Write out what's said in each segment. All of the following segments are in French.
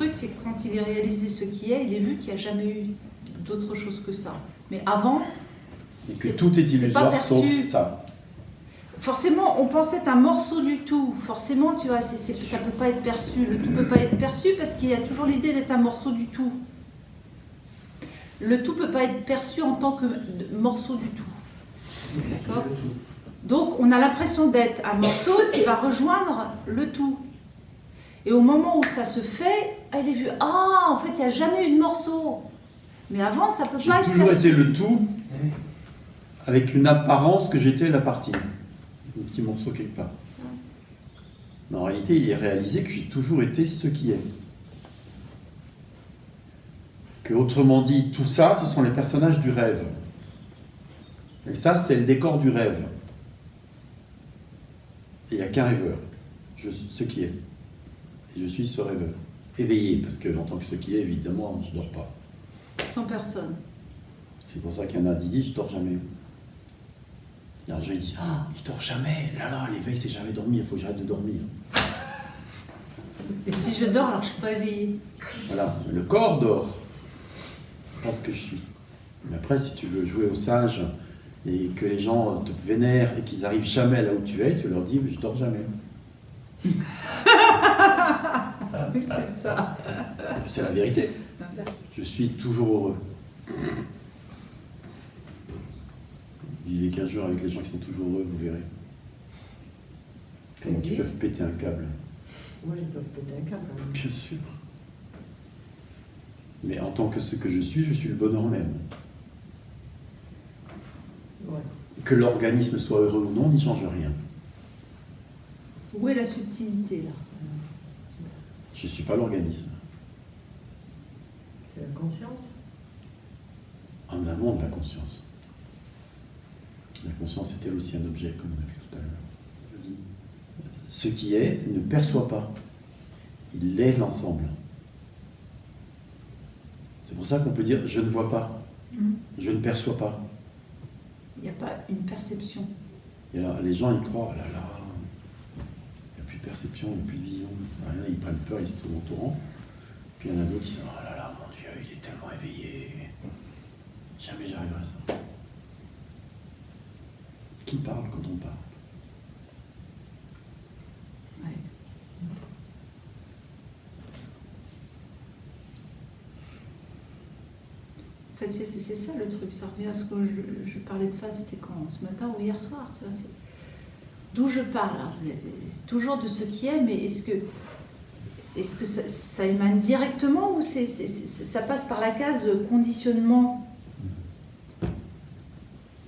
truc, c'est que quand il est réalisé ce qui est, il est vu qu'il n'y a jamais eu d'autre chose que ça. Mais avant, et que tout est illusoire sauf ça. Forcément, on pense être un morceau du tout. Forcément, tu vois, ça ne peut pas être perçu. Le tout ne peut pas être perçu parce qu'il y a toujours l'idée d'être un morceau du tout. Le tout ne peut pas être perçu en tant que morceau du tout. D'accord ? Donc, on a l'impression d'être un morceau qui va rejoindre le tout. Et au moment où ça se fait, il est vu, ah, en fait, il n'y a jamais eu de morceau. Mais avant, ça ne peut pas être perçu. J'ai toujours été le tout, avec une apparence que j'étais la partie. Un petit morceau quelque part. Mais en réalité, il est réalisé que j'ai toujours été ce qui est. Que, autrement dit, tout ça, ce sont les personnages du rêve. Et ça, c'est le décor du rêve. Et il n'y a qu'un rêveur, ce qui est. Et je suis ce rêveur. Éveillé, parce que en tant que ce qui est, évidemment, je ne dors pas. Sans personne. C'est pour ça qu'il y en a qui disent, je ne dors jamais. Il y a un jeu qui dit, ah, il dort jamais, là, l'éveil, c'est jamais dormir, il faut que j'arrête de dormir. Et si je dors, alors je ne suis pas éveillée. Voilà, le corps dort. Je pense que je suis. Mais après, si tu veux jouer au sage et que les gens te vénèrent et qu'ils n'arrivent jamais là où tu es, tu leur dis, je dors jamais. Oui, c'est ça. C'est la vérité. Je suis toujours heureux. Vivez 15 jours avec les gens qui sont toujours heureux, vous verrez. Comment ils peuvent péter un câble. Oui, ils peuvent péter un câble. Bien sûr. Mais en tant que ce que je suis le bonheur même. Ouais. Que l'organisme soit heureux ou non n'y change rien. Où est la subtilité, là? Je ne suis pas l'organisme. C'est la conscience. En amont de la conscience. La conscience est elle aussi un objet, comme on a vu tout à l'heure. Je dis, ce qui est ne perçoit pas. Il est l'ensemble. C'est pour ça qu'on peut dire je ne vois pas, je ne perçois pas. Il n'y a pas une perception. Et alors, les gens ils croient, oh là là, il n'y a plus de perception, il n'y a plus de vision. Alors, ils prennent peur, ils se tournent en torrent. Puis il y en a d'autres qui disent oh là là, mon Dieu, il est tellement éveillé. Jamais j'arriverai à ça. Qui parle quand on parle? Ouais. En fait, c'est ça le truc, ça revient à ce que je parlais de ça, c'était quand? Ce matin ou hier soir, tu vois, d'où je parle, alors, c'est toujours de ce qui est, mais est-ce que ça émane directement ou ça passe par la case conditionnement?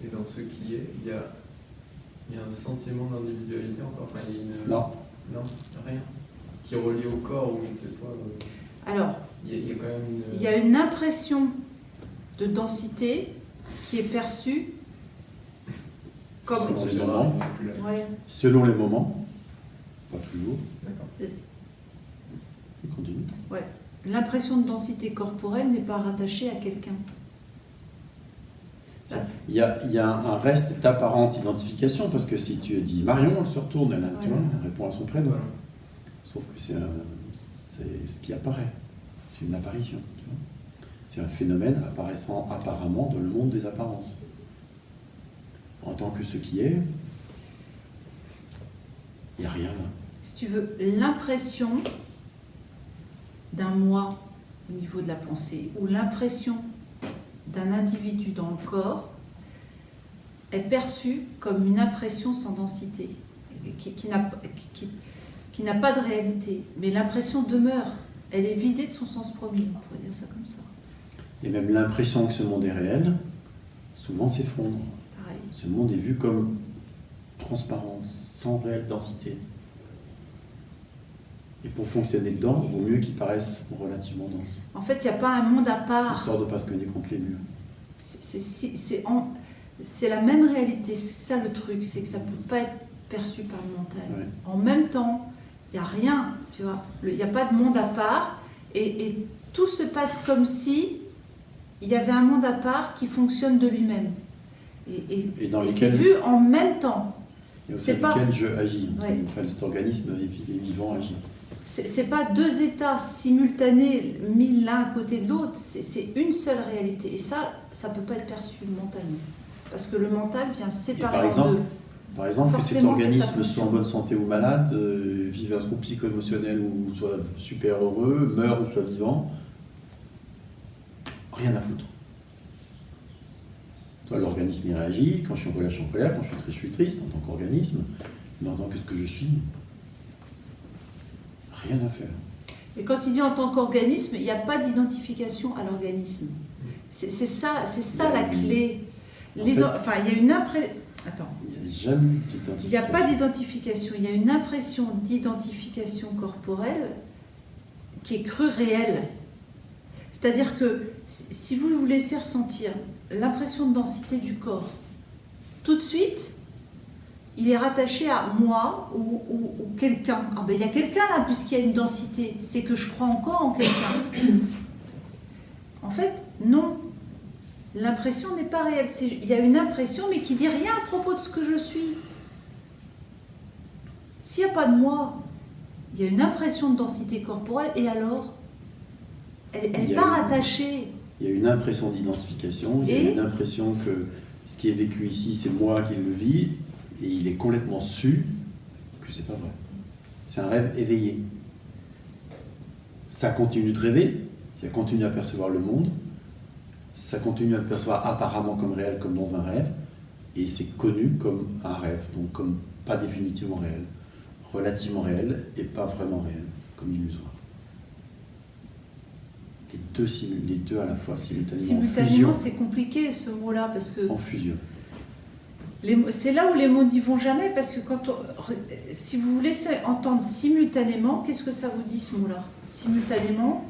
Et dans ce qui est, il y a un sentiment d'individualité encore, enfin, il y a une... Non. Non, rien. Qui est relié au corps ou je ne sais pas. Alors, il y a quand même une... il y a une impression de densité qui est perçue comme... Selon les moments. Ouais. Selon les moments, pas toujours. D'accord. On continue. Ouais. L'impression de densité corporelle n'est pas rattachée à quelqu'un. Il y a un reste d'apparente identification, parce que si tu dis Marion, elle se retourne, elle répond à son prénom. Voilà. Sauf que c'est ce qui apparaît. C'est une apparition. Tu vois. C'est un phénomène apparaissant apparemment dans le monde des apparences. En tant que ce qui est, il n'y a rien là. Si tu veux, l'impression d'un moi au niveau de la pensée, ou l'impression d'un individu dans le corps, est perçue comme une impression sans densité, qui n'a pas de réalité. Mais l'impression demeure, elle est vidée de son sens premier, on pourrait dire ça comme ça. Et même l'impression que ce monde est réel, souvent s'effondre. Pareil. Ce monde est vu comme transparent, sans réelle densité. Et pour fonctionner dedans, il vaut mieux qu'il paraisse relativement dense. En fait, il n'y a pas un monde à part. Histoire de ne pas se cogner contre les murs. C'est la même réalité, c'est ça le truc, c'est que ça ne peut pas être perçu par le mental. Ouais. En même temps, il n'y a rien, tu vois, il n'y a pas de monde à part, et tout se passe comme si il y avait un monde à part qui fonctionne de lui-même. Et dans et lesquels- c'est vu en même temps. Et au C'est sein pas- duquel je agis. Ouais. Enfin, cet organisme vivant agit. C'est pas deux états simultanés mis l'un à côté de l'autre, c'est une seule réalité. Et ça peut pas être perçu mentalement. Parce que le mental vient séparer par en exemple, deux. Par exemple, que cet Forcément, c'est sa organisme fonction. soit en bonne santé ou malade, vive un trouble psycho-émotionnel ou soit super heureux, meurt ou soit vivant, rien à foutre. Toi, l'organisme y réagit, quand je suis en colère, quand je suis triste, je suis triste en tant qu'organisme, mais en tant que ce que je suis, rien à faire. Et quand il dit en tant qu'organisme, il n'y a pas d'identification à l'organisme. C'est ça la clé. En fait, Enfin, il y a une impression. Attends. Il n'y a jamais d'identification. Il n'y a pas d'identification. Il y a une impression d'identification corporelle qui est crue réelle. C'est-à-dire que si vous vous laissez ressentir l'impression de densité du corps, tout de suite, il est rattaché à moi ou quelqu'un. Ah ben, il y a quelqu'un là, puisqu'il y a une densité. C'est que je crois encore en quelqu'un. En fait, non. L'impression n'est pas réelle. Il y a une impression, mais qui dit rien à propos de ce que je suis. S'il n'y a pas de moi, il y a une impression de densité corporelle, et alors elle n'est pas rattachée. Il y a une impression d'identification, il y a une impression que ce qui est vécu ici, c'est moi qui le vis, et il est complètement su que c'est pas vrai. C'est un rêve éveillé. Ça continue de rêver, ça continue à percevoir le monde, ça continue à le percevoir apparemment comme réel, comme dans un rêve, et c'est connu comme un rêve, donc comme pas définitivement réel, relativement réel et pas vraiment réel, comme illusoire. Les deux à la fois, simultanément. Simultanément, c'est compliqué ce mot-là, parce que en fusion. c'est là où les mots n'y vont jamais, parce que si vous vous laissez entendre simultanément, qu'est-ce que ça vous dit ce mot-là? Simultanément,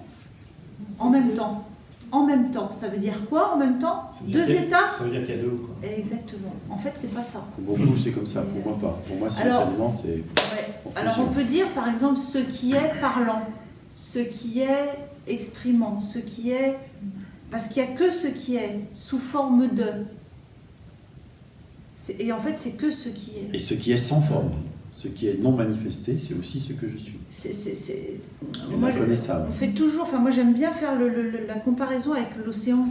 en même temps. En même temps, ça veut dire quoi en même temps? Deux états? Ça veut dire qu'il y a deux, quoi. Exactement. En fait, c'est pas ça. Pour beaucoup, c'est comme ça. Pour moi, pas. Pour moi, simultanément, c'est... Ouais. en Alors, fusion. on peut dire, par exemple, ce qui est parlant, ce qui est exprimant, ce qui est... Parce qu'il n'y a que ce qui est, sous forme de... Et en fait, c'est que ce qui est. Et ce qui est sans forme, ce qui est non manifesté, c'est aussi ce que je suis. C'est Moi, inconnaissable. on fait toujours... Enfin, moi, j'aime bien faire la comparaison avec l'océan.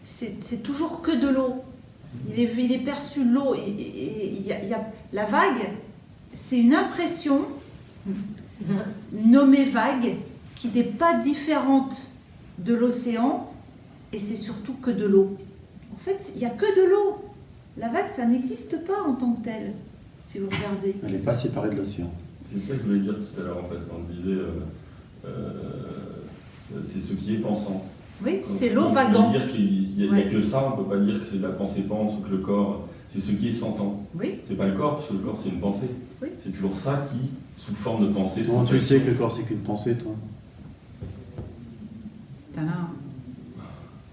C'est toujours que de l'eau. Il est perçu l'eau. Il y a la vague, c'est une impression nommée vague qui n'est pas différente de l'océan, et c'est surtout que de l'eau. En fait, il n'y a que de l'eau. La vague, ça n'existe pas en tant que telle, si vous regardez. Elle n'est pas séparée de l'océan. C'est ça que je voulais dire tout à l'heure, en fait, quand on disait c'est ce qui est pensant. Oui, Quand c'est l'eau on vagante. veut dire qu'il n'y a, Ouais. que ça, on ne peut pas dire que c'est de la pensée pense ou que le corps, c'est ce qui est sentant. Oui, C'est pas le corps, parce que le corps c'est une pensée. Oui. C'est toujours ça qui, sous forme de pensée, de Comment tu sensation. sais que le corps, c'est qu'une pensée, toi? Tadam.